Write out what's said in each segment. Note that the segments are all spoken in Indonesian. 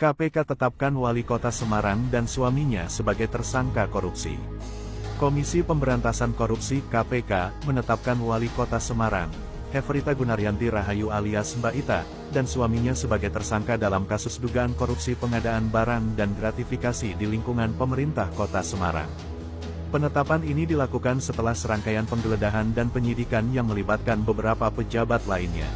KPK tetapkan Wali Kota Semarang dan suaminya sebagai tersangka korupsi. Komisi Pemberantasan Korupsi (KPK) menetapkan Wali Kota Semarang, Hefrita Gunaryanti Rahayu alias Mbak Ita, dan suaminya sebagai tersangka dalam kasus dugaan korupsi pengadaan barang dan gratifikasi di lingkungan pemerintah Kota Semarang. Penetapan ini dilakukan setelah serangkaian penggeledahan dan penyidikan yang melibatkan beberapa pejabat lainnya.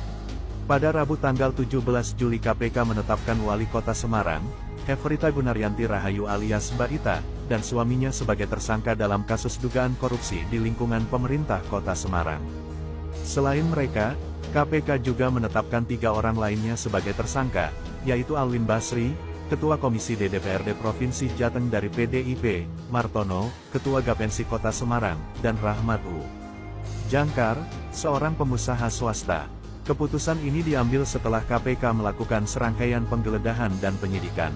Pada Rabu tanggal 17 Juli KPK menetapkan Wali Kota Semarang, Hefrita Gunaryanti Rahayu alias Mbak Ita, dan suaminya sebagai tersangka dalam kasus dugaan korupsi di lingkungan pemerintah Kota Semarang. Selain mereka, KPK juga menetapkan 3 orang lainnya sebagai tersangka, yaitu Alwin Basri, Ketua Komisi DPRD Provinsi Jateng dari PDIP, Martono, Ketua Gapensi Kota Semarang, dan Rahmat U. Jangkar, seorang pengusaha swasta. Keputusan ini diambil setelah KPK melakukan serangkaian penggeledahan dan penyidikan.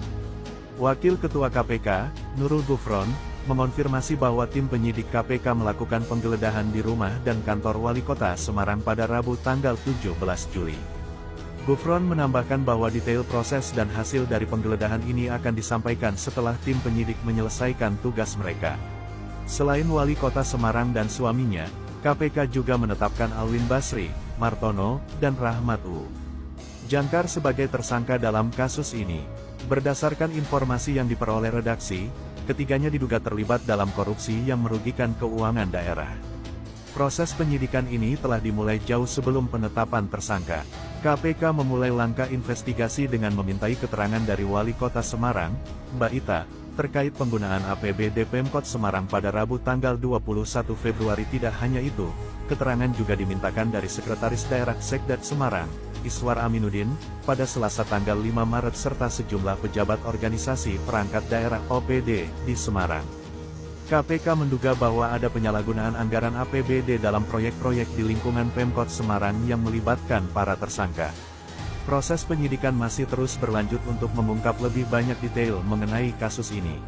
Wakil Ketua KPK, Nurul Gufron, mengonfirmasi bahwa tim penyidik KPK melakukan penggeledahan di rumah dan kantor Wali Kota Semarang pada Rabu tanggal 17 Juli. Gufron menambahkan bahwa detail proses dan hasil dari penggeledahan ini akan disampaikan setelah tim penyidik menyelesaikan tugas mereka. Selain Wali Kota Semarang dan suaminya, KPK juga menetapkan Alwin Basri, Martono, dan Rahmat U. Jangkar sebagai tersangka dalam kasus ini. Berdasarkan informasi yang diperoleh redaksi, ketiganya diduga terlibat dalam korupsi yang merugikan keuangan daerah. Proses penyidikan ini telah dimulai jauh sebelum penetapan tersangka. KPK memulai langkah investigasi dengan memintai keterangan dari Wali Kota Semarang, Mbak Ita, terkait penggunaan APBD Pemkot Semarang pada Rabu tanggal 21 Februari. Tidak hanya itu, keterangan juga dimintakan dari Sekretaris Daerah Sekdat Semarang, Iswar Aminuddin, pada Selasa tanggal 5 Maret serta sejumlah pejabat organisasi perangkat daerah OPD di Semarang. KPK menduga bahwa ada penyalahgunaan anggaran APBD dalam proyek-proyek di lingkungan Pemkot Semarang yang melibatkan para tersangka. Proses penyidikan masih terus berlanjut untuk mengungkap lebih banyak detail mengenai kasus ini.